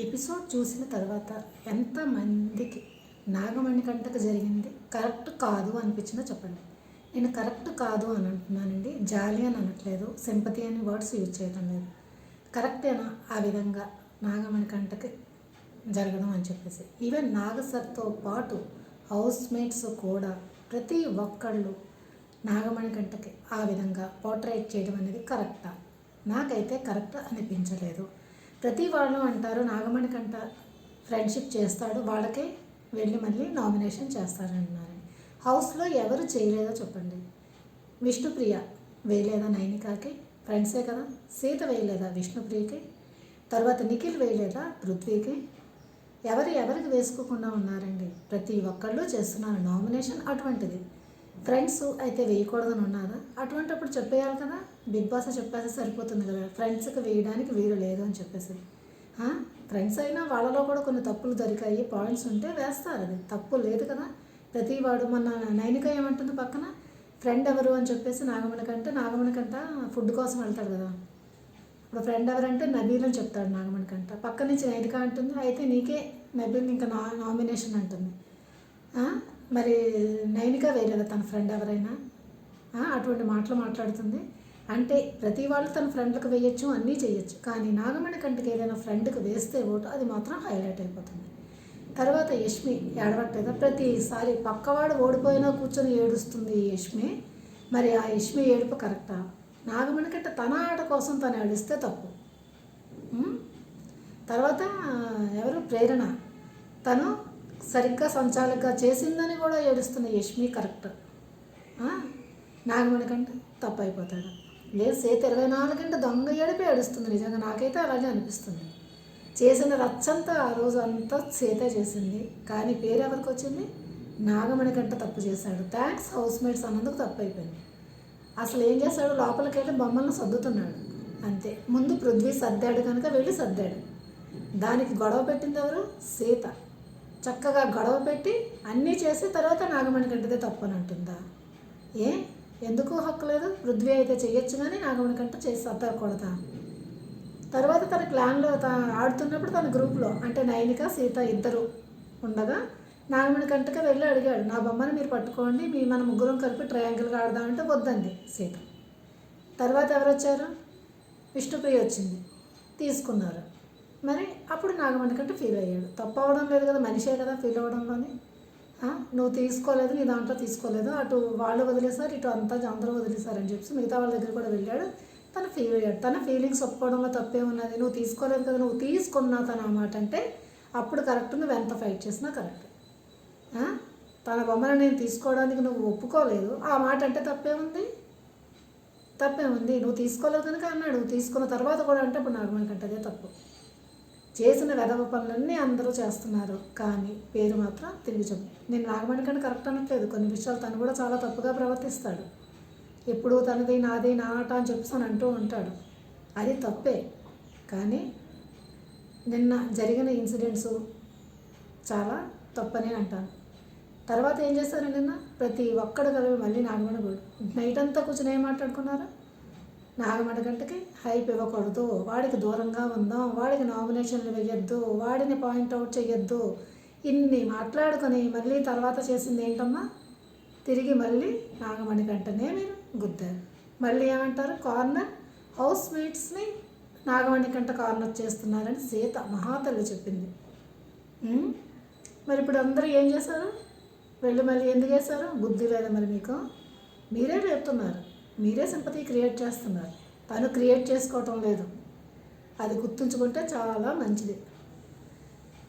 Episode చూసిన తర్వాత ఎంతమందికి నాగమణికంటకు జరిగింది కరెక్ట్ కాదు అనిపించిందో చెప్పండి. నేను కరెక్ట్ కాదు అని అంటున్నానండి, జాలి అని అనట్లేదు, సింపతి అని వర్డ్స్ యూజ్ చేయడం లేదు. కరెక్టేనా ఆ విధంగా నాగమణికంటకి జరగడం అని చెప్పేసి. ఈవెన్ నాగసర్తో పాటు హౌస్ మేట్స్ కూడా ప్రతి ఒక్కళ్ళు నాగమణికంటకి ఆ విధంగా పోర్ట్రేట్ చేయడం అనేది కరెక్టా? నాకైతే కరెక్ట్ అనిపించలేదు. ప్రతి వాళ్ళు అంటారు నాగమణికంట ఫ్రెండ్షిప్ చేస్తాడు, వాళ్ళకే వెళ్ళి మళ్ళీ నామినేషన్ చేస్తారన్నారు. హౌస్లో ఎవరు చేయలేదో చెప్పండి. విష్ణుప్రియ వేయలేదా నైనికాకి? ఫ్రెండ్సే కదా. సీత వేయలేదా విష్ణుప్రియకి? తర్వాత నిఖిల్ వేయలేదా పృథ్వీకి? ఎవరికి వేసుకోకుండా ఉన్నారండి? ప్రతి ఒక్కళ్ళు చేస్తున్నారు నామినేషన్. అటువంటిది ఫ్రెండ్స్ అయితే వేయకూడదని ఉన్నారా? అటువంటిప్పుడు చెప్పేయాలి కదా. బిగ్ బాస్ చెప్పేస్తే సరిపోతుంది కదా, ఫ్రెండ్స్కి వేయడానికి వీలు లేదు అని చెప్పేసి. ఫ్రెండ్స్ అయినా వాళ్ళలో కూడా కొన్ని తప్పులు దొరికాయి, పాయింట్స్ ఉంటే వేస్తారు, అది తప్పు లేదు కదా. ప్రతి వాడు మన నైనిక ఏమంటుంది పక్కన ఫ్రెండ్ ఎవరు అని చెప్పేసి నాగమణికంట ఫుడ్ కోసం వెళ్తాడు కదా. ఇప్పుడు ఫ్రెండ్ ఎవరంటే నబీల్ అని చెప్తాడు నాగమణికంట. పక్క నుంచి నైనిక అంటుంది అయితే నీకే నబీల్ ఇంకా నామినేషన్ అంటుంది. మరి నైనిక వేయలేదా తన ఫ్రెండ్ ఎవరైనా? అటువంటి మాటలు మాట్లాడుతుంది. అంటే ప్రతి వాళ్ళు తన ఫ్రెండ్లకు వేయచ్చు, అన్నీ చేయొచ్చు, కానీ నాగమణికంటకి ఏదైనా ఫ్రెండ్కి వేస్తే ఓటు అది మాత్రం హైలైట్ అయిపోతుంది. తర్వాత యష్మి ఏడవట్లేదా? ప్రతిసారి పక్కవాడు ఓడిపోయినా కూర్చొని ఏడుస్తుంది యష్మి. మరి ఆ యష్మి ఏడుపు కరెక్టా? నాగమణికంట తన ఆట కోసం తను ఏడిస్తే తప్పు. తర్వాత ఎవరు ప్రేరణ, తను సరిగ్గా సంచాలకుగా చేసిందని కూడా ఏడుస్తున్న యష్మి కరెక్ట్. నాగమణికంట తప్పు అయిపోతాడు. లేదు సేత 24 గంటల దొంగ ఏడిపి ఏడుస్తుంది. నిజంగా నాకైతే అలాగే అనిపిస్తుంది. చేసిన రచ్చంతా ఆ రోజు అంతా సేతే చేసింది, కానీ పేరు ఎవరికి వచ్చింది? నాగమణికంట తప్పు చేశాడు. థ్యాంక్స్ హౌస్ మేట్స్ అన్నందుకు తప్పు అయిపోయింది. అసలు ఏం చేశాడు? లోపలికి వెళ్ళి బొమ్మలను సర్దుతున్నాడు అంతే. ముందు పృథ్వీ సర్దాడు కనుక వెళ్ళి సర్దాడు. దానికి గొడవ పెట్టింది ఎవరు? సీత. చక్కగా గొడవ పెట్టి అన్నీ చేసి తర్వాత నాగమణికంటదే తప్పు అని అంటుందా? ఎందుకు హక్కు లేదు? పృథ్వీ అయితే చేయొచ్చు కానీ నాగమణికంట చేసి సర్దకూడదా? తర్వాత తన క్లాన్లో ఆడుతున్నప్పుడు తన గ్రూప్లో అంటే నైనిక సీత ఇద్దరు ఉండగా నాగమణికంటకి వెళ్ళి అడిగాడు, నా బొమ్మను మీరు పట్టుకోండి, మన ముగ్గురం కలిపి ట్రయాంగిల్గా ఆడదామంటే వద్దండి సీత. తర్వాత ఎవరు వచ్చారు? విష్ణుప్రియ వచ్చింది, తీసుకున్నారు. మరి అప్పుడు నాగమణికంట ఫీల్ అయ్యాడు. తప్పు అవ్వడం లేదు కదా, మనిషే కదా ఫీల్ అవ్వడంలోని. నువ్వు తీసుకోలేదు, నీ దాంట్లో తీసుకోలేదు, అటు వాళ్ళు వదిలేశారు, ఇటు అంతా అందరూ వదిలేశారని చెప్పి మిగతా వాళ్ళ దగ్గర కూడా వెళ్ళాడు. తను ఫీల్ అయ్యాడు. తన ఫీలింగ్స్ ఒప్పుకోవడంలో తప్పే ఉన్నది. నువ్వు తీసుకోలేదు కదా, నువ్వు తీసుకున్నా తన మాట అంటే అప్పుడు కరెక్ట్, నువ్వు ఎంత ఫైట్ చేసినా కరెక్ట్. తన బొమ్మను నేను తీసుకోవడానికి నువ్వు ఒప్పుకోలేదు, ఆ మాట అంటే తప్పేముంది? నువ్వు తీసుకోలేదు కనుక అన్నాడు. నువ్వు తీసుకున్న తర్వాత కూడా అంటే ఇప్పుడు నాగమణికంట అదే తప్పు. చేసిన వెధవ పనులన్నీ అందరూ చేస్తున్నారు, కానీ పేరు మాత్రం తిరిగి చెప్పు. నేను నాగమణికంట కరెక్ట్ అనట్లేదు, కొన్ని విషయాలు తను కూడా చాలా తప్పుగా ప్రవర్తిస్తాడు. ఎప్పుడు తనది నాది నా ఆట అని చెప్పేసి అంటూ ఉంటాడు, అది తప్పే. కానీ నిన్న జరిగిన ఇన్సిడెంట్స్ చాలా తప్పనే అంటాను. తర్వాత ఏం చేశారు? నిన్న ప్రతి ఒక్కడు కలిపి మళ్ళీ నాగమణి నైట్ అంతా కూర్చొని ఏం మాట్లాడుకున్నారు? నాగమణికంటకి హైప్ ఇవ్వకూడదు, వాడికి దూరంగా ఉందాం, వాడికి నామినేషన్లు వేయొద్దు, వాడిని పాయింట్అవుట్ చేయొద్దు, ఇన్ని మాట్లాడుకొని మళ్ళీ తర్వాత చేసింది ఏంటమ్మా? తిరిగి మళ్ళీ నాగమణికంటనే మీరు గుద్దారు. మళ్ళీ ఏమంటారు? కార్నర్ హౌస్ మేట్స్ని నాగమణికంట కార్నర్ చేస్తున్నారని సీత మహాతల్లి చెప్పింది. మరి ఇప్పుడు అందరూ ఏం చేశారు? వెళ్ళి మళ్ళీ ఎందుకు వేశారు? బుద్ధి లేదా మరి మీకు? మీరే చెప్తున్నారు, మీరే సింపతి క్రియేట్ చేస్తున్నారు, తను క్రియేట్ చేసుకోవటం లేదు. అది గుర్తుంచుకుంటే చాలా మంచిది.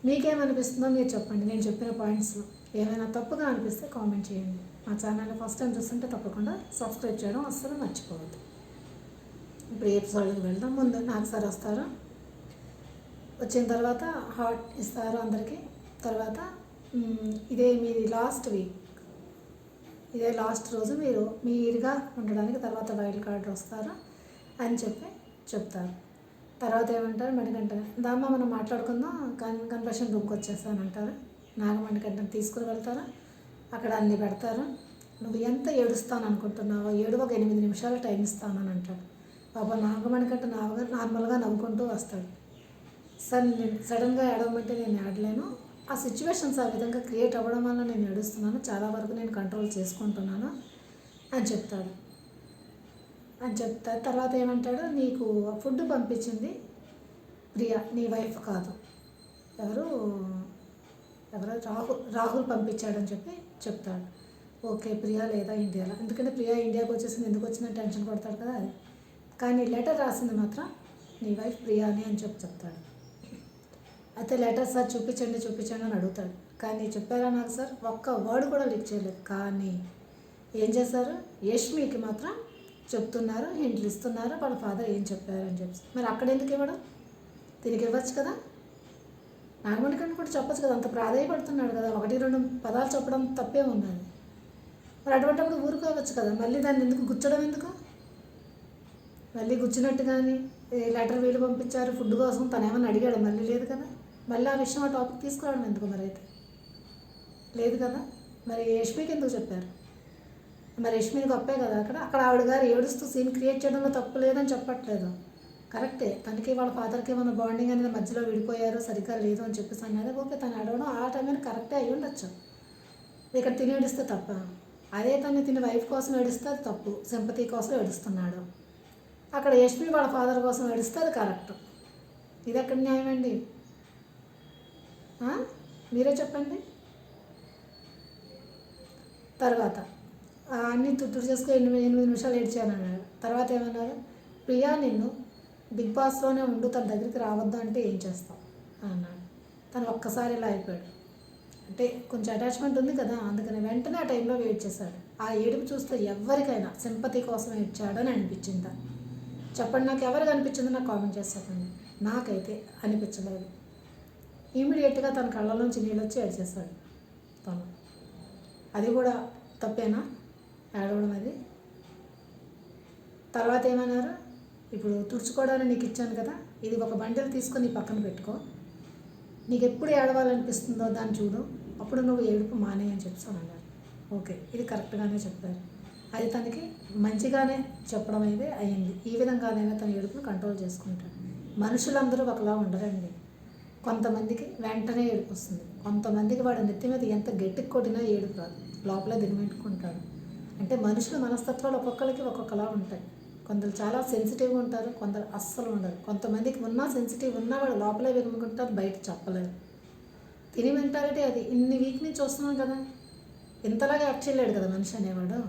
మీకేమనిపిస్తుందో మీరు చెప్పండి. నేను చెప్పిన పాయింట్స్లో ఏమైనా తప్పుగా అనిపిస్తే కామెంట్ చేయండి. మా ఛానల్ని ఫస్ట్ టైం చూస్తుంటే తప్పకుండా సబ్స్క్రైబ్ చేయడం అస్సలు మర్చిపోవద్దు. ఇప్పుడు ఎపిసోడ్కి వెళ్దాం. ముందు నాకు సార్ వస్తారు, వచ్చిన తర్వాత హార్ట్ ఇస్తారు అందరికీ. తర్వాత ఇదే మీది లాస్ట్ వీక్, ఇదే లాస్ట్ రోజు మీరుగా ఉండడానికి తర్వాత వైల్డ్ కార్డ్ వస్తారు అని చెప్తారు. తర్వాత ఏమంటారు? మణికంటనే దామ్మ మనం మాట్లాడుకుందాం, కన్ఫెషన్ రూమ్కి వచ్చేస్తాను అంటారు. నాగమణికంటని తీసుకుని వెళ్తారు, అక్కడ అన్నీ పెడతారు. నువ్వు ఎంత ఏడుస్తాను అనుకుంటున్నావో ఏడు, ఒక 8 నిమిషాలు టైం ఇస్తానని అంటాడు. పాప నాగమణికంట నార్మల్గా నవ్వుకుంటూ వస్తాడు. సార్ నేను సడన్గా ఏడవమంటే నేను ఏడలేను, ఆ సిచ్యువేషన్స్ ఆ విధంగా క్రియేట్ అవ్వడం వల్ల నేను ఏడుస్తున్నాను, చాలా వరకు నేను కంట్రోల్ చేసుకుంటున్నాను అని చెప్తాడు. తర్వాత ఏమంటాడు, నీకు ఫుడ్ పంపించింది ప్రియా, నీ వైఫ్ కాదు, ఎవరు ఎవరో రాహుల్ పంపించాడని చెప్తాడు. ఓకే, ప్రియా లేదా ఇండియాలో, ఎందుకంటే ప్రియా ఇండియాకి వచ్చేసింది, ఎందుకు వచ్చిందని టెన్షన్ పడతాడు కదా అది. కానీ లెటర్ రాసింది మాత్రం నీ వైఫ్ ప్రియాని అని చెప్తాడు. అయితే లెటర్ సార్ చూపించండి అని అడుగుతాడు. కానీ చెప్పారా నాకు సార్, ఒక్క వర్డ్ కూడా లీక్ చేయలేదు. కానీ ఏం చేశారు, యష్మికి మాత్రం చెప్తున్నారు, హింట్లు ఇస్తున్నారు వాళ్ళ ఫాదర్ ఏం చెప్పారని చెప్పి. మరి అక్కడ ఎందుకు ఇవ్వడం, తిరిగి ఇవ్వచ్చు కదా, నాగమణి కంటే కూడా చెప్పచ్చు కదా, అంత ప్రాధాయపడుతున్నాడు కదా, 1-2 పదాలు చెప్పడం తప్పే ఉన్నది. మరి అటువంటిప్పుడు ఊరుకోవచ్చు కదా, మళ్ళీ దాన్ని ఎందుకు గుచ్చడం, ఎందుకు మళ్ళీ గుచ్చినట్టు. కానీ లెటర్ వీళ్ళు పంపించారు ఫుడ్ కోసం, తను ఏమన్నా అడిగాడు, మళ్ళీ లేదు కదా, మళ్ళీ ఆ విషయం ఆ టాపిక్ తీసుకురావడం ఎందుకు, మరి అయితే లేదు కదా. మరి యష్మికి ఎందుకు చెప్పారు, మరి యష్మిని గొప్పే కదా, అక్కడ ఆవిడ గారు ఏడుస్తూ సీన్ క్రియేట్ చేయడంలో తప్పు లేదని చెప్పట్లేదు, కరెక్టే. తనకి వాళ్ళ ఫాదర్కి ఏమైనా బాండింగ్ అనేది మధ్యలో విడిపోయారు, సరిగ్గా లేదు అని చెప్పేసి అన్నది ఓకే, తను అడగడం ఆ టైం కరెక్టే అయ్యి ఉండొచ్చు. ఇక్కడ తిని ఏడిస్తే తప్ప, అదే తిని వైఫ్ కోసం ఏడిస్తే అది తప్పు, సింపతి కోసం ఏడుస్తున్నాడు. అక్కడ యష్మి వాళ్ళ ఫాదర్ కోసం ఏడిస్తే అది కరెక్ట్. ఇది ఎక్కడ న్యాయం అండి, మీరే చెప్పండి. తర్వాత అన్నీ తుట్టుడు చేసుకుని 8 నిమిషాలు ఏడ్చాను అన్నాడు. తర్వాత ఏమన్నారు, ప్రియా నిన్ను బిగ్ బాస్లోనే ఉండు, తన దగ్గరికి రావద్దు అంటే ఏం చేస్తావు అన్నాడు. తను ఒక్కసారి ఇలా అయిపోయాడు, అంటే కొంచెం అటాచ్మెంట్ ఉంది కదా, అందుకని వెంటనే ఆ టైంలో వెయిట్ చేశాడు. ఆ ఏడుపు చూస్తే ఎవరికైనా సింపతి కోసం ఏడ్చాడని అనిపించిందా చెప్పండి, నాకు ఎవరికి అనిపించిందో నాకు కామెంట్ చేసి చెప్పండి. నాకైతే అనిపించలేదు. ఇమీడియట్గా తన కళ్ళలోంచి నీళ్ళు వచ్చి ఏడ్చేశాడు తను. అది కూడా తప్పేనా ఏడవడం అది. తర్వాత ఏమన్నారు, ఇప్పుడు తుడుచుకోవడానికి నీకు ఇచ్చాను కదా, ఇది ఒక బండిల్ తీసుకొని నీ పక్కన పెట్టుకో, నీకు ఎప్పుడు ఏడవాలనిపిస్తుందో దాన్ని చూడు, అప్పుడు నువ్వు ఏడుపు మానే అని చెప్తానన్నారు. ఓకే, ఇది కరెక్ట్గానే చెప్పారు. అది తనకి మంచిగానే చెప్పడం అయితే అయ్యింది. ఈ విధంగానైనా తన ఏడుపును కంట్రోల్ చేసుకుంటాడు. మనుషులందరూ ఒకలా ఉండరండి, కొంతమందికి వెంటనే ఏడుపు వస్తుంది, కొంతమందికి వాడు నెత్తి మీద ఎంత గట్టికి కొట్టినా ఏడుపు రాదు, లోపలే దిగమెట్టుకుంటాడు. అంటే మనుషుల మనస్తత్వాలు ఒక్కొక్కరికి ఒక్కొక్కలా ఉంటాయి. కొందరు చాలా సెన్సిటివ్గా ఉంటారు, కొందరు అస్సలు ఉండరు. కొంతమందికి ఉన్నా సెన్సిటివ్ ఉన్నా వాడు లోపలే వినుకుంటారు, బయట చెప్పలేరు. తిని మెంటాలిటీ అది. ఇన్ని వీక్ నుంచి చూస్తున్నాం కదా, ఇంతలాగా యాక్ట్ చేయలేడు కదా మనిషి అనేవాడు.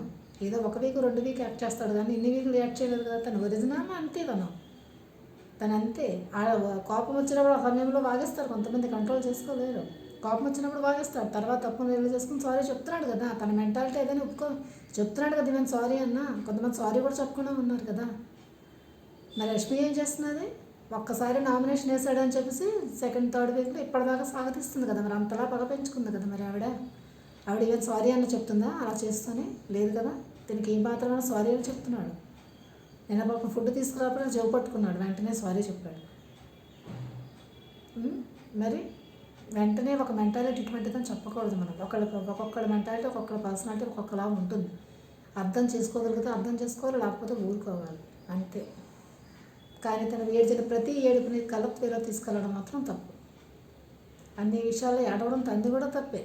ఏదో 1 వీక్ 2 వీక్ యాక్ట్ చేస్తాడు కానీ ఇన్ని వీకులు యాక్ట్ చేయలేదు కదా. తను ఒరిజినల్ అంతే, తను అంతే. కోపం వచ్చినప్పుడు ఆ సమయంలో వాగేస్తారు, కొంతమంది కంట్రోల్ చేసుకోలేరు. కోపం వచ్చినప్పుడు వాగేస్తాడు, తర్వాత తప్పును రిలీజ్ చేసుకుని సారీ చెప్తున్నాడు కదా. తన మెంటాలిటీ ఏదైనా చెప్తున్నాడు కదా, మేము సారీ అన్నా. కొంతమంది సారీ కూడా చెప్పకుండా ఉన్నారు కదా. మరి యష్మి ఏం చేస్తున్నది, ఒక్కసారి నామినేషన్ వేసాడని చెప్పేసి 2nd 3rd వీక్లో ఇప్పటిదాకా స్వాగతిస్తుంది కదా. మరి అంతలా పగ పెంచుకుంది కదా మరి ఆవిడ ఈవెన్ సారీ అన్న చెప్తుందా అలా చేస్తూనే, లేదు కదా. దీనికి ఏం మాత్రమైనా సారీ అని చెప్తున్నాడు. నేను పాపం ఫుడ్ తీసుకురాకపోతే జవ్ పట్టుకున్నాడు, వెంటనే సారీ చెప్పాడు. మరి వెంటనే ఒక మెంటాలిటీ ఇటువంటిదని చెప్పకూడదు మనం. ఒక్కొక్కళ్ళ మెంటాలిటీ ఒక్కొక్కళ్ళ పర్సనాలిటీ ఒక్కొక్కలా ఉంటుంది. అర్థం చేసుకోగలిగితే అర్థం చేసుకోవాలి, లేకపోతే ఊరుకోవాలి అంతే. కానీ తను ఏడ్చిన ప్రతి ఏడుపుని కలప్వేలో తీసుకెళ్ళడం మాత్రం తప్పు. అన్ని విషయాల్లో ఏడవడం తంది కూడా తప్పే.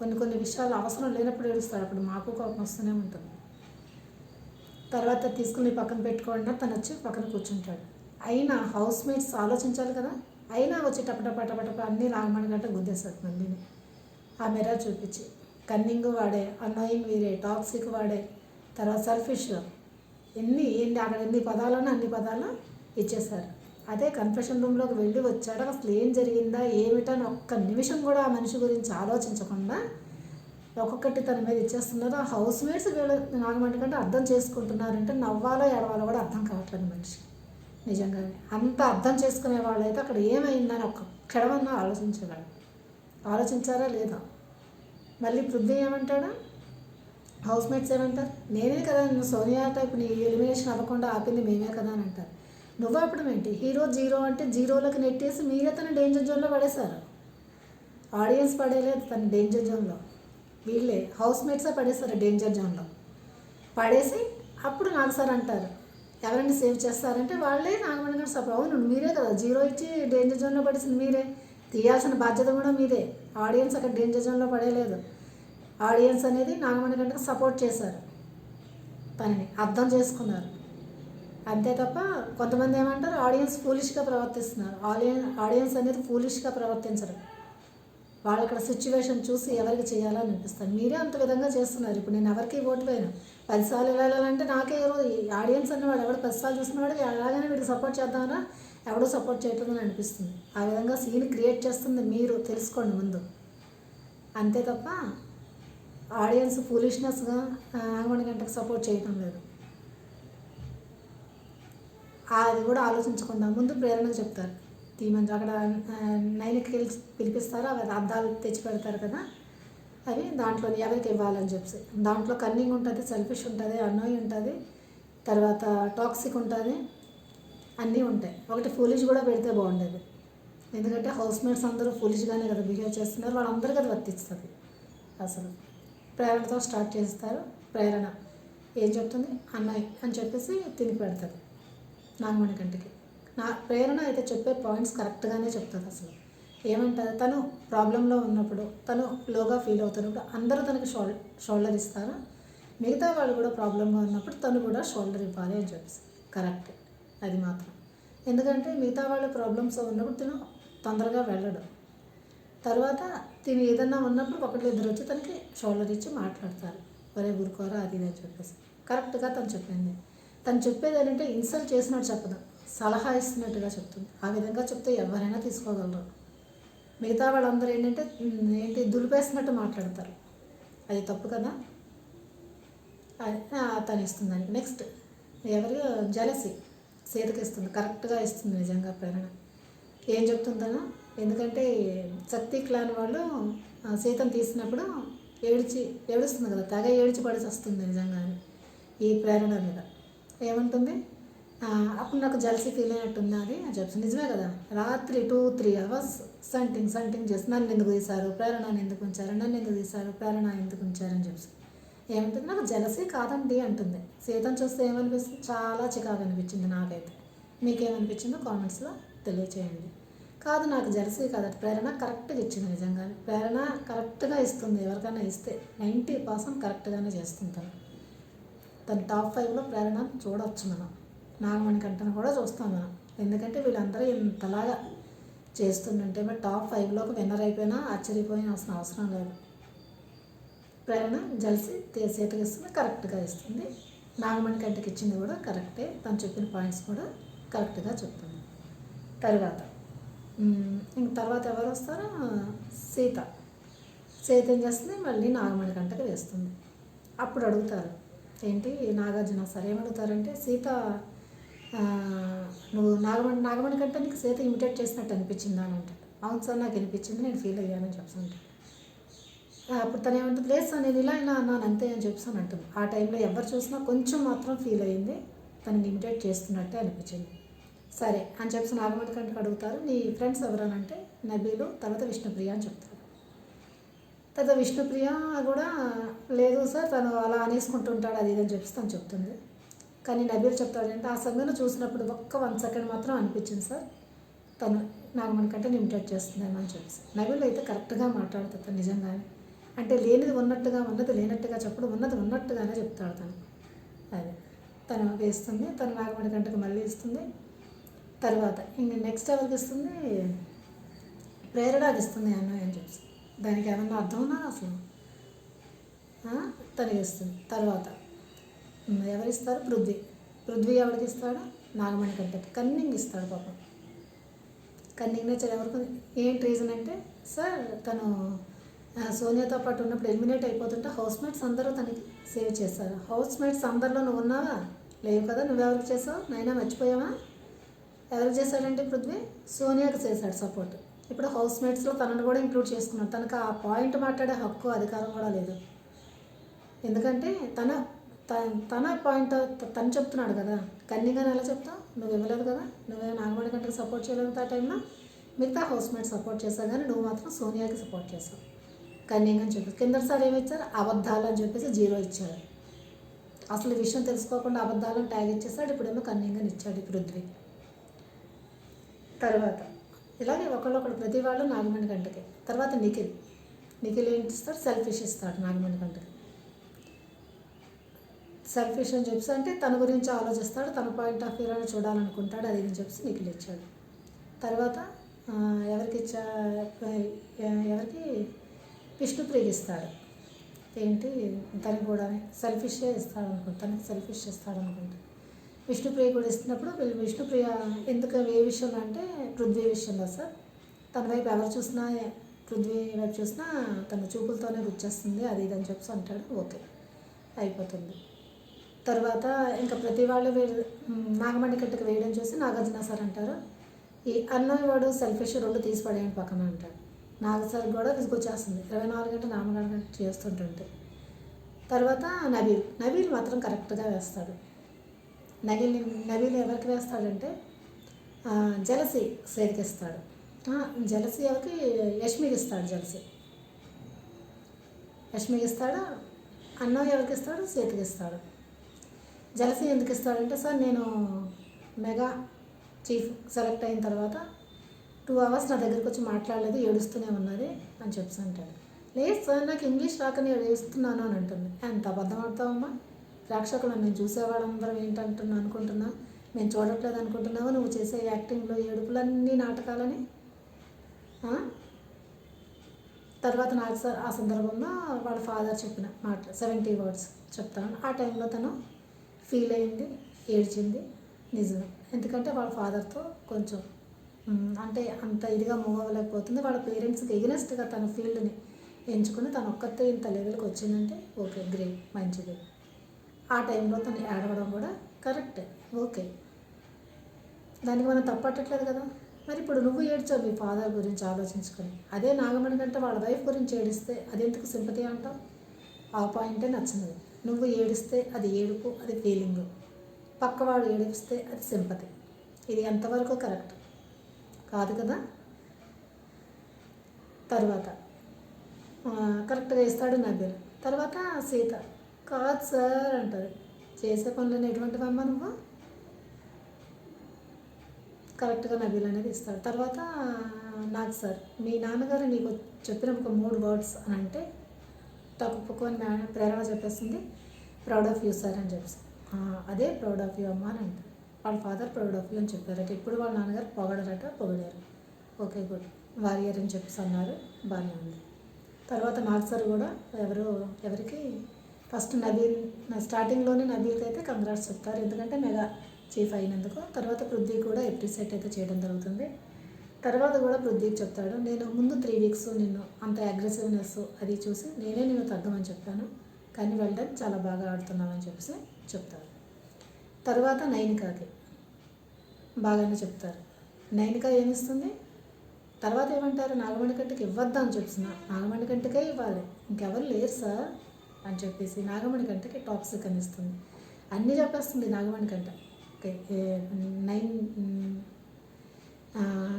కొన్ని విషయాలు అవసరం లేనప్పుడు ఏడుస్తాడు, అప్పుడు మాకు కోపం వస్తూనే ఉంటుంది. తర్వాత తీసుకుని పక్కన పెట్టుకోండి, తను వచ్చి పక్కన కూర్చుంటాడు. అయినా హౌస్ మేట్స్ ఆలోచించాలి కదా, అయినా వచ్చి టపటప అన్నీ నాగమణి గంట గుద్దేస్తాడు నందిని. ఆ మిర్రర్ చూపించి కన్నింగ్ వాడే, అన్నాయింగ్ వీరే, టాక్సిక్ వాడే, తర్వాత సెల్ఫిష్, అక్కడ ఎన్ని పదాలను అన్ని పదాలు ఇచ్చేశారు. అదే కన్ఫెషన్ రూమ్లోకి వెళ్ళి వచ్చాడు, అసలు ఏం జరిగిందా ఏమిటని ఒక్క నిమిషం కూడా ఆ మనిషి గురించి ఆలోచించకుండా ఒక్కొక్కటి తన మీద ఇచ్చేస్తున్నారు. ఆ హౌస్ మేట్స్ వీళ్ళు నాగమణి కంటే అర్థం చేసుకుంటున్నారంటే నవ్వాలో ఏడవాలో కూడా అర్థం కావట్లేదు మనిషి. నిజంగానే అంత అర్థం చేసుకునే వాళ్ళైతే అక్కడ ఏమైందని ఒక్క క్షణమన్నా ఆలోచించారా లేదా. మళ్ళీ పృథ్వీ ఏమంటాడు, హౌస్ మేట్స్ ఏమంటారు, నేనే కదా నిన్ను సోనియా టైప్ నీ ఎలిమినేషన్ అవ్వకుండా ఆపింది మేమే కదా అని అంటారు. నువ్వు ఆపడం ఏంటి, హీరో 0 అంటే 0లోకి నెట్టేసి మీరే తన డేంజర్ జోన్లో పడేశారు. ఆడియన్స్ పడేలేదు తన డేంజర్ జోన్లో, వీళ్ళే హౌస్ మేట్సే పడేస్తారు డేంజర్ జోన్లో. పడేసి అప్పుడు నాకు సార్ అంటారు ఎవరైనా సేవ్ చేస్తారంటే వాళ్ళే నాగమణి గారు సపోర్ట్. అవును మీరే కదా జీరో ఇచ్చి డేంజర్ జోన్లో పడేసింది మీరే, తీయాల్సిన బాధ్యత కూడా మీదే. ఆడియన్స్ అక్కడ డేంజర్ జోన్లో పడేయలేదు. ఆడియన్స్ అనేది నాగమణి గంటకు సపోర్ట్ చేశారు, తనని అర్థం చేసుకున్నారు అంతే తప్ప కొంతమంది ఏమంటారు ఆడియన్స్ ఫూలిష్గా ప్రవర్తిస్తున్నారు. ఆడియన్స్ అనేది ఫూలిష్గా ప్రవర్తించరు. వాళ్ళు అక్కడ సిచ్యువేషన్ చూసి ఎవరికి చేయాలని అనిపిస్తారు. మీరే అంత విధంగా చేస్తున్నారు. ఇప్పుడు నేను ఎవరికి ఓటు వేయను, 10 సార్లు వెళ్ళాలంటే నాకే ఎవరు ఈ ఆడియన్స్ అన్నవాడు ఎవడు 10 సార్లు చూసినవాడు అలాగనే వీడికి సపోర్ట్ చేద్దామన్నా ఎవడో సపోర్ట్ చేయట్లేదని అనిపిస్తుంది. ఆ విధంగా సీన్ క్రియేట్ చేస్తుంది మీరు తెలుసుకోండి ముందు, అంతే తప్ప ఆడియన్స్ ఫూలిష్నెస్గా నాగమణి గంటకు సపోర్ట్ చేయటం లేదు. అది కూడా ఆలోచించుకుందాం. ముందు ప్రేరణకు చెప్తారు తీమంది అక్కడ 9కి వెళ్ళి పిలిపిస్తారు, అవి అద్దాలు తెచ్చి పెడతారు కదా, అవి దాంట్లో ఎవరికి ఇవ్వాలని చెప్పి దాంట్లో కన్నింగ్ ఉంటుంది, సెల్ఫిష్ ఉంటుంది, అన్నోయి ఉంటుంది, తర్వాత టాక్సిక్ ఉంటుంది, అన్నీ ఉంటాయి. ఒకటి ఫూలిష్ కూడా పెడితే బాగుండేది, ఎందుకంటే హౌస్ మేట్స్ అందరూ ఫూలిష్గానే కదా బిహేవ్ చేస్తున్నారు, వాళ్ళందరికీ అది వర్తిస్తుంది. అసలు ప్రేరణతో స్టార్ట్ చేస్తారు. ప్రేరణ ఏం చెప్తుంది అన్నయ్య అని చెప్పేసి తిని పెడతారు నాగమణి కంటికి. నా ప్రేరణ అయితే చెప్పే పాయింట్స్ కరెక్ట్గానే చెప్తుంది. అసలు ఏమంటారు, తను ప్రాబ్లంలో ఉన్నప్పుడు, తను లోగా ఫీల్ అవుతున్నప్పుడు అందరూ తనకి షోల్డర్ ఇస్తారు, మిగతా వాళ్ళు కూడా ప్రాబ్లంగా ఉన్నప్పుడు తను కూడా షోల్డర్ ఇవ్వాలి అని చెప్పేసి కరెక్ట్. అది మాత్రం ఎందుకంటే మిగతా వాళ్ళు ప్రాబ్లమ్స్ ఉన్నప్పుడు తను తొందరగా వెళ్ళడు. తర్వాత తిని ఏదన్నా ఉన్నప్పుడు ఒకటి ఇద్దరు వచ్చి తనకి షోల్డర్ ఇచ్చి మాట్లాడతారు, ఒరే ఊరుకోరా అది అని చెప్పేసి కరెక్ట్గా తను చెప్పింది. తను చెప్పేది ఏంటంటే ఇన్సల్ట్ చేసినట్టు చెప్పదు, సలహా ఇస్తున్నట్టుగా చెప్తుంది. ఆ విధంగా చెప్తే ఎవరైనా తీసుకోగలరు. మిగతా వాళ్ళందరూ ఏంటి దులిపేసినట్టు మాట్లాడతారు, అది తప్పు కదా. తను ఇస్తుంది దానికి. నెక్స్ట్ ఎవరు జలసి సీతకి ఇస్తుంది, కరెక్ట్గా ఇస్తుంది నిజంగా ప్రేరణ. ఏం చెప్తుందనో, ఎందుకంటే శక్తి క్లాన్ వాళ్ళు సీతను తీసినప్పుడు ఏడుస్తుంది కదా, తెగ ఏడిచి పడి వస్తుంది నిజంగానే ఈ ప్రేరణ మీద. ఏమంటుంది, అప్పుడు నాకు జలసి ఫీల్ అయినట్టుంది అది అని చెప్పి. నిజమే కదా, రాత్రి 2-3 అవర్స్ సంటింగ్ చేసి నన్ను ఎందుకు తీశారు, ప్రేరణ ఎందుకు ఉంచారు, నన్ను ఎందుకు తీశారు, ప్రేరణ ఎందుకు ఉంచారని చెప్పి ఏమంటుంది, నాకు జలసి కాదండి అంటుంది. సీతను చూస్తే ఏమనిపిస్తుంది, చాలా చికాకు అనిపించింది నాకైతే. మీకేమనిపించిందో కామెంట్స్లో తెలియచేయండి. కాదు నాకు జలసి కాదు, ప్రేరణ కరెక్ట్గా ఇచ్చింది నిజంగా. ప్రేరణ కరెక్ట్గా ఇస్తుంది, ఎవరికైనా ఇస్తే 90% కరెక్ట్గానే చేస్తుంది. తను టాప్ 5లో ప్రేరణ చూడవచ్చు మనం, నాగమణి కంటను కూడా చూస్తాం మనం. ఎందుకంటే వీళ్ళందరూ ఇంతలాగా చేస్తుందంటే మరి టాప్ 5లోకి విన్నర్ అయిపోయినా ఆశ్చర్యపోయిన అవసరం లేదు. ప్రేరణ జలసి సీతకి ఇస్తుంది, కరెక్ట్గా ఇస్తుంది. నాగమణి కంటకి ఇచ్చింది కూడా కరెక్టే, తను చెప్పిన పాయింట్స్ కూడా కరెక్ట్గా చెప్తుంది. తర్వాత ఎవరు వస్తారో సీత ఏం చేస్తుంది, మళ్ళీ నాగమణి కంటకి వేస్తుంది. అప్పుడు అడుగుతారు ఏంటి నాగార్జున సార్ ఏమడుగుతారంటే, సీత నువ్వు నాగమణి కంటే నీకు సీత ఇమిటేట్ చేసినట్టు అనిపించిందా అని అంటాడు. అవును సార్ నాకు అనిపించింది, నేను ఫీల్ అయ్యానని చెప్తుంటాను. అప్పుడు తను ఏమంటుంది, లేదు సార్ నేను ఇలా అన్నాను అంతే అని చెప్పాను అంటుంది. ఆ టైంలో ఎవరు చూసినా కొంచెం మాత్రం ఫీల్ అయ్యింది, తనని ఇమిటేట్ చేస్తున్నట్టే అనిపించింది. సరే అని చెప్పి నాగమణి కంటకు అడుగుతారు, నీ ఫ్రెండ్స్ ఎవరనంటే నబీలు, తర్వాత విష్ణుప్రియ అని చెప్తారు. తర్వాత విష్ణుప్రియ కూడా లేదు సార్ తను అలా అనేసుకుంటుంటాడు అది ఇదని చెప్పి తను చెప్తుంది. కానీ నబీల్ చెప్తాడంటే, ఆ సమయంలో చూసినప్పుడు ఒక్క 1 సెకండ్ మాత్రం అనిపించింది సార్ తను నాగమణి కంటే ఇమిటేట్ చేస్తుందేమో అని చెప్పేసి. నబీల్ అయితే కరెక్ట్గా మాట్లాడుతాడు నిజంగానే, అంటే లేనిది ఉన్నట్టుగా ఉన్నది లేనట్టుగా చెప్పడం, ఉన్నది ఉన్నట్టుగానే చెప్తాడు తను. అది తను వేస్తుంది, తను నాగమణి కంటకు మళ్ళీ ఇస్తుంది. తర్వాత ఇంక నెక్స్ట్ ఎవరికి ఇస్తుంది, ప్రేరణకి ఇస్తుంది అన్నయ్య అని చెప్పి. దానికి ఏమన్నా అర్థం ఉన్నది అసలు, తనకి ఇస్తుంది. తర్వాత ఎవరిస్తారు, పృథ్వీ ఎవరికి ఇస్తాడు, నాగమణి కంటకి కన్నింగ్ ఇస్తాడు. పాపం కన్నింగ్ నేచర్ ఎవరికి, ఏంటి రీజన్ అంటే సార్ తను సోనియాతో పాటు ఉన్నప్పుడు ఎలిమినేట్ అయిపోతుంటే హౌస్ మేట్స్ అందరూ తనకి సేవ్ చేస్తారు. హౌస్ మేట్స్ అందరిలో నువ్వు ఉన్నావా, లేవు కదా, నువ్వెవరికి చేసావు, నైనా మర్చిపోయావా. ఎవరికి చేశాడంటే పృథ్వీ సోనియాకి చేశాడు సపోర్ట్. ఇప్పుడు హౌస్ మేట్స్లో తనను కూడా ఇంక్లూడ్ చేసుకున్నాడు. తనకు ఆ పాయింట్ మాట్లాడే హక్కు అధికారం కూడా లేదు, ఎందుకంటే తన పాయింట్ తను చెప్తున్నాడు కదా. కన్నీగానే ఎలా చెప్తావు, నువ్వు ఇవ్వలేదు కదా, నువ్వే నాగమణి కంటకి సపోర్ట్ చేయలేదు ఆ టైంలో, మిగతా హౌస్ మేట్ సపోర్ట్ చేశావు కానీ నువ్వు మాత్రం సోనియాకి సపోర్ట్ చేసావు కన్నీగా అని చెప్పి. కిందసారి ఏమి ఇచ్చారు, అబద్ధాలు అని చెప్పేసి 0 ఇచ్చారు. అసలు ఈ విషయం తెలుసుకోకుండా అబద్ధాలను ట్యాగ్ ఇచ్చేసాడు. ఇప్పుడేమో కన్నింగని ఇచ్చాడు ఈ పృథ్వీ. తర్వాత ఇలాగే ఒకళ్ళొకడు ప్రతి వాళ్ళు నాగమణి గంటకి. తర్వాత నిఖిల్ ఏంటి ఇస్తాడు, సెల్ఫిష్ ఇస్తాడు నాగమణి గంటకి. సెల్ఫిష్ అని చెప్పి అంటే తన గురించి ఆలోచిస్తాడు, తన పాయింట్ ఆఫ్ వ్యూలో చూడాలనుకుంటాడు, అది అని చెప్పి నిఖిల్ ఇచ్చాడు. తర్వాత ఎవరికి విష్ణుప్రియకి ఇస్తాడు. ఏంటి తనకి కూడా సెల్ఫిషే ఇస్తాడు అనుకుంటా, తనకి సెల్ఫిష్ ఇస్తాడు అనుకుంటా. విష్ణుప్రియ కూడా ఇస్తున్నప్పుడు విష్ణుప్రియ ఎందుకు ఏ విషయంలో అంటే పృథ్వీ విషయంలో సార్. తన వైపు ఎవరు చూసినా, పృథ్వీ వైపు చూసినా తన చూపులతోనే గుర్చేస్తుంది, అది ఇది అని చెప్పి అంటాడు. ఓకే, అయిపోతుంది. తర్వాత ఇంకా ప్రతి వాళ్ళు నాగమణి కట్టుకు వేయడం చూసి నాగార్జున సార్ అంటారు, ఈ అన్నవాడు సెల్ఫిష్ రెండు తీసి పడేయండి పక్కన అంటాడు. నాగ సార్ కూడా విసుగొచ్చేస్తుంది 24 గంటలు నామగారు చేస్తుంటుంటే. తర్వాత నబీల్ మాత్రం కరెక్ట్గా వేస్తాడు. నబీల్ ఎవరికి వేస్తాడంటే జలసి సేద్కి ఇస్తాడు. జలసి ఎవరికి యష్మికి ఇస్తాడు. యష్మికి ఇస్తాడు. అన్న ఎవరికి ఇస్తాడు, సేతుకి ఇస్తాడు. జలసి ఎందుకు ఇస్తాడంటే సార్ నేను మెగా చీఫ్ సెలెక్ట్ అయిన తర్వాత 2 hours నా దగ్గరికి వచ్చి మాట్లాడలేదు, ఏడుస్తూనే ఉన్నది అని చెప్పి అంటాడు. లేదు సార్ నాకు ఇంగ్లీష్ రాకని ఏడుస్తున్నాను అని అంటుంది. ఎంత అబద్ధం ఆడతావమ్మా, ప్రేక్షకులు మేము చూసేవాళ్ళందరం ఏంటంటున్నా అనుకుంటున్నా, మేము చూడట్లేదు అనుకుంటున్నావు, నువ్వు చేసే యాక్టింగ్లో ఏడుపులన్నీ నాటకాలని. తర్వాత నాకు సార్ ఆ సందర్భంలో వాళ్ళ ఫాదర్ చెప్పిన మాటలు 70 words చెప్తాను. ఆ టైంలో తను ఫీల్ అయింది, ఏడ్చింది. నిజమే, ఎందుకంటే వాళ్ళ ఫాదర్తో కొంచెం అంటే అంత ఇదిగా మూవ్ అవ్వలేకపోతుంది. వాళ్ళ పేరెంట్స్కి ఎగనెస్ట్గా తన ఫీల్డ్ని ఎంచుకుని తను ఒక్కతే ఇంత లెవెల్కి వచ్చిందంటే ఓకే, గ్రేట్, మంచిది. ఆ టైంలో తను ఏడవడం కూడా కరెక్టే, ఓకే, దానికి మనం తప్పట్టట్లేదు కదా. మరి ఇప్పుడు నువ్వు ఏడ్చావు మీ ఫాదర్ గురించి ఆలోచించుకొని, అదే నాగమణి కంటే వాళ్ళ వైఫ్ గురించి ఏడిస్తే అది ఎందుకు సింపతి అంటావు? ఆ పాయింటే నచ్చినది. నువ్వు ఏడిస్తే అది ఏడుపు, అది ఫీలింగు. పక్కవాడు ఏడిపిస్తే అది సింపతి. ఇది ఎంతవరకు కరెక్ట్ కాదు కదా. తర్వాత కరెక్ట్గా ఇస్తాడు నబీల్. తర్వాత సీత కాదు సార్ అంటుంది, చేసే పనులను ఎటువంటివమ్మా నువ్వు, కరెక్ట్గా నబీల్ అనేది ఇస్తాడు. తర్వాత నాకు సార్ మీ నాన్నగారు నీకు చెప్పిన ఒక 3 words అని అంటే తక్కువని ప్రేరణ చెప్పేస్తుంది, ప్రౌడ్ ఆఫ్ యూ సార్ అని చెప్పేసి. అదే ప్రౌడ్ ఆఫ్ యూ అమ్మ అని అంటారు. వాళ్ళ ఫాదర్ ప్రౌడ్ ఆఫ్ యూ అని చెప్పారట. ఇప్పుడు వాళ్ళ నాన్నగారు పొగిడారు. ఓకే, గుడ్, వారియర్ అని చెప్పేసి అన్నారు, బాగానే ఉంది. తర్వాత నాగ్ సార్ కూడా ఎవరికి ఫస్ట్ స్టార్టింగ్లోనే నబీల్కి అయితే కంగ్రాట్స్ చెప్తారు, ఎందుకంటే మెగా చీఫ్ అయినందుకు. తర్వాత పృథ్వీ కూడా ఎప్రిషియేట్ అయితే చేయడం జరుగుతుంది. తర్వాత కూడా పృథ్వీకి చెప్తాడు, నేను ముందు 3 weeks నిన్ను అంత అగ్రెసివ్నెస్ అది చూసి నేనే నిన్ను తగ్గమని చెప్పాను, కానీ వెళ్ళడం చాలా బాగా ఆడుతున్నామని చెప్పేసి చెప్తారు. తర్వాత నైనికాకి బాగానే చెప్తారు. నైనిక ఏమిస్తుంది, తర్వాత ఏమంటారు, నాగమణి కంటకి ఇవ్వద్దా అని చెప్తున్నా, నాగమణి కంటకే ఇవ్వాలి, ఇంకెవరు లేరు సార్ అని చెప్పేసి నాగమణి కంటకి టాక్సిక్ అని ఇస్తుంది. అన్నీ చెప్పేస్తుంది నాగమణి కంట. ఓకే,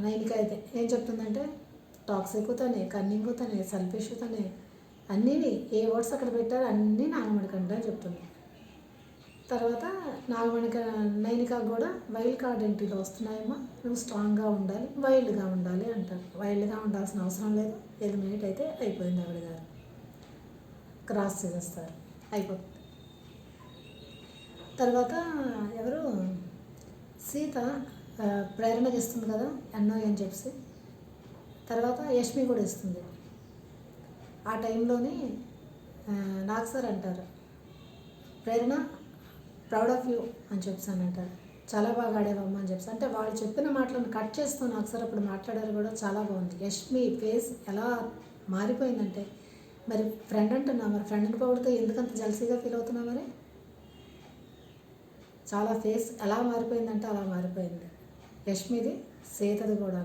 నైనిక అయితే ఏం చెప్తుందంటే టాక్సిక్ తనే, కన్నింగ్ తనే, సెల్ఫిష్ తనే, అన్నీ ఏ వర్డ్స్ అక్కడ పెట్టారో అన్నీ నాగమణి కంట అని చెప్తుంది. తర్వాత నైనిక కూడా వైల్డ్ కార్డ్ ఎంట్రీలో వస్తున్నాయమ్మా, నువ్వు స్ట్రాంగ్గా ఉండాలి, వైల్డ్గా ఉండాలి అంటారు. వైల్డ్గా ఉండాల్సిన అవసరం లేదు, ఎలిమినేట్ అయితే అయిపోయింది, ఆవిడ గారు క్రాస్ చేసేస్తారు, అయిపోతుంది. తర్వాత ఎవరు సీత ప్రేరణకి ఇస్తుంది కదా ఎన్నో అని చెప్పి. తర్వాత యష్మి కూడా ఇస్తుంది. ఆ టైంలోని నాగ్ సార్ అంటారు, ప్రేరణ ప్రౌడ్ ఆఫ్ యూ అని చెప్పాను అంటారు, చాలా బాగా ఆడేవమ్మా అని చెప్పి. అంటే వాళ్ళు చెప్పిన మాటలను కట్ చేస్తూ నాగ్ సార్ అప్పుడు మాట్లాడారు కూడా చాలా బాగుంది. యష్మి ఫేస్ ఎలా మారిపోయిందంటే, మరి ఫ్రెండ్ అంటున్నా, మరి ఫ్రెండ్ని పొగిడితే ఎందుకంత జల్సీగా ఫీల్ అవుతున్నా, మరి చాలా ఫేస్ ఎలా మారిపోయిందంటే అలా మారిపోయింది యష్మిది, సీతది కూడా.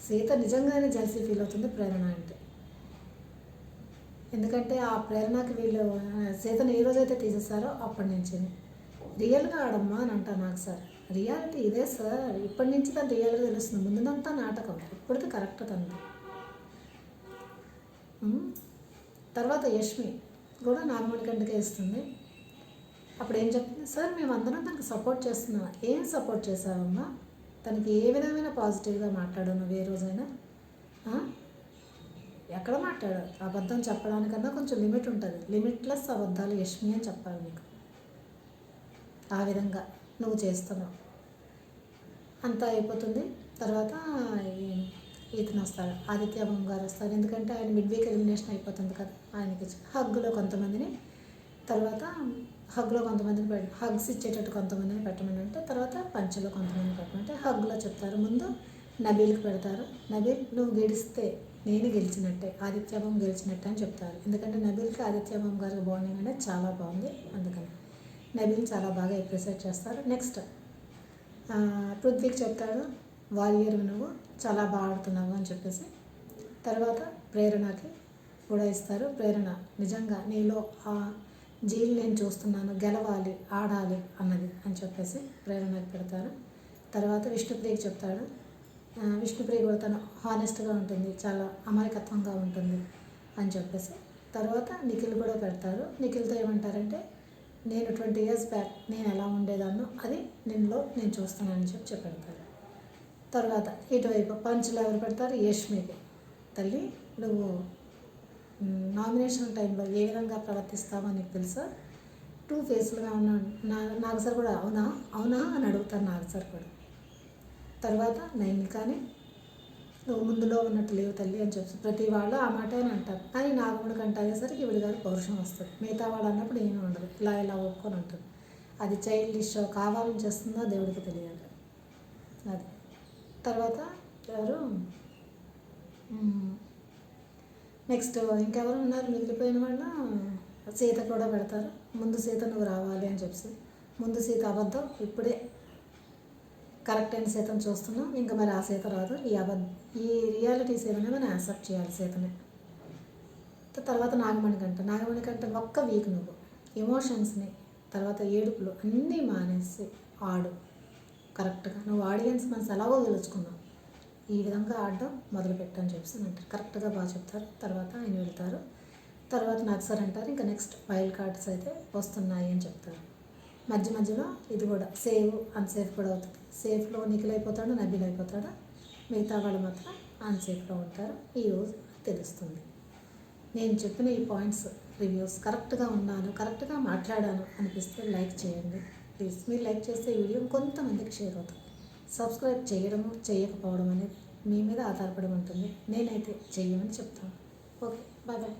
సీత నిజంగానే జల్సీ ఫీల్ అవుతుంది ప్రేరణ అంటే, ఎందుకంటే ఆ ప్రేరణకి వీళ్ళు సీతను ఏ రోజైతే తీసేస్తారో అప్పటి నుంచి రియల్గా ఆడమ్మా అని అంటాను నాకు సార్. రియాలిటీ ఇదే సార్, ఇప్పటి నుంచి తను రియల్గా తెలుస్తుంది, ముందుదంతా నాటకం, ఇప్పటిది కరెక్ట్ తనది. తర్వాత యష్మి కూడా నాగమణి కంటకే ఇస్తుంది. అప్పుడు ఏం చెప్తుంది, సార్ మేమందరం తనకి సపోర్ట్ చేస్తున్నాం. ఏం సపోర్ట్ చేసావమ్మా? తనకి ఏ విధమైన పాజిటివ్గా మాట్లాడావు నువ్వు ఏ రోజైనా? ఎక్కడ మాట్లాడావు? అబద్ధం చెప్పడానికన్నా కొంచెం లిమిట్ ఉంటుంది. లిమిట్లెస్ అబద్ధాలు యష్మి అని చెప్పాలి నీకు. ఆ విధంగా నువ్వు చేస్తున్నావు. అంతా అయిపోతుంది. తర్వాత ఇతను వస్తాడు, ఆదిత్య బాబు గారు వస్తారు. ఎందుకంటే ఆయన మిడ్ వీక్ ఎలిమినేషన్ అయిపోతుంది కదా, ఆయనకి హగ్గులో కొంతమందిని, తర్వాత హగ్లో కొంతమందిని హగ్స్ ఇచ్చేటట్టు కొంతమందిని పెట్టమని అంటే, తర్వాత పంచలో కొంతమందిని పెట్టమంటే హగ్లో చెప్తారు. ముందు నబీల్కి పెడతారు. నబీల్ నువ్వు గెలిస్తే నేను గెలిచినట్టే, ఆదిత్య బాబు గెలిచినట్టే అని చెప్తారు. ఎందుకంటే నబీల్కి ఆదిత్య బాబు గారికి బాండింగ్ అనేది చాలా బాగుంది. అందుకని నబీల్ చాలా బాగా అప్రిషియేట్ చేస్తారు. నెక్స్ట్ పృథ్వీకి చెప్తాడు, వారియర్ నువ్వు చాలా బాగా ఆడుతున్నావు అని చెప్పేసి. తర్వాత ప్రేరణకి కూడా ఇస్తారు. ప్రేరణ నిజంగా నీలో ఆ జీలు నేను చూస్తున్నాను, గెలవాలి, ఆడాలి అన్నది అని చెప్పేసి ప్రేరణకి పెడతారు. తర్వాత విష్ణుప్రియకి చెప్తాడు. విష్ణుప్రియ కూడా తను హానెస్ట్గా ఉంటుంది, చాలా అమాయకత్వంగా ఉంటుంది అని చెప్పేసి. తర్వాత నిఖిల్ కూడా పెడతారు. నిఖిల్తో ఏమంటారంటే, నేను 20 years బ్యాక్ నేను ఎలా ఉండేదాన్నో అది నిన్నులో నేను చూస్తున్నానని చెప్పి పెడతారు. తర్వాత ఇటువైపు పంచులు ఎవరు పెడతారు? యష్మికి. తల్లి నువ్వు నామినేషన్ టైంలో ఏ విధంగా ప్రవర్తిస్తావో నీకు తెలుసా? 2 ఫేస్లుగా ఉన్నాడు. నాగ్ సార్ కూడా అవునా అవునా అని అడుగుతారు నాగ్ సార్ కూడా. తర్వాత నైనికాని నువ్వు ముందులో ఉన్నట్టు లేవు తల్లి అని చెప్పి ప్రతి వాళ్ళు ఆ మాట అని అంటారు. కానీ నాగముడికి అంటే అయ్యేసరికి ఈవిడ గారు పౌరుషం వస్తుంది. మిగతా వాళ్ళు అన్నప్పుడు ఏమీ ఉండదు, ఇలా ఒప్పుకొని ఉంటుంది. అది చైల్డిష్ కావాలని చేస్తుందో దేవుడికి తెలియాలి. అది తర్వాత ఎవరు నెక్స్ట్ ఇంకెవరు ఉన్నారు మిగిలిపోయిన వాళ్ళు? సీత కూడా పెడతారు. ముందు సీత నువ్వు రావాలి అని చెప్పి. ముందు సీత అబద్ధం, ఇప్పుడే కరెక్ట్ అయిన సీతను చూస్తున్నాం, ఇంకా మరి ఆ సీత రాదు. ఈ రియాలిటీ సీతనే మనం యాక్సెప్ట్ చేయాలి సీతనే. తర్వాత నాగమణి కంటే ఒక్క వీక్ నువ్వు ఎమోషన్స్ని, తర్వాత ఏడుపులు అన్నీ మానేసి ఆడు కరెక్ట్గా. నువ్వు ఆడియన్స్ మనసు ఎలాగో గెలుచుకున్నావు, ఈ విధంగా ఆడడం మొదలుపెట్టని చెప్పి అంటారు. కరెక్ట్గా బాగా చెప్తారు. తర్వాత ఆయన వెళ్తారు. తర్వాత నాకు సార్ అంటారు, ఇంకా నెక్స్ట్ వైల్డ్ కార్డ్స్ అయితే వస్తున్నాయి అని చెప్తారు. మధ్యలో ఇది కూడా సేవ్ అన్సేఫ్ కూడా అవుతుంది. సేఫ్లో నిఖిల్ అయిపోతాడు, నబీల్ అయిపోతాడు, మిగతా వాళ్ళు మాత్రం అన్సేఫ్లో ఉంటారు. ఈరోజు తెలుస్తుంది. నేను చెప్పిన ఈ పాయింట్స్ రివ్యూస్ కరెక్ట్గా ఉన్నాను, కరెక్ట్గా మాట్లాడాను అనిపిస్తే లైక్ చేయండి ప్లీజ్. మీరు లైక్ చేస్తే ఈ వీడియో కొంతమందికి షేర్ అవుతుంది. సబ్స్క్రైబ్ చేయడము చేయకపోవడం అనేది మీ మీద ఆధారపడి ఉంటుంది. నేనైతే చెయ్యమని చెప్తాను. Okay, bye bye.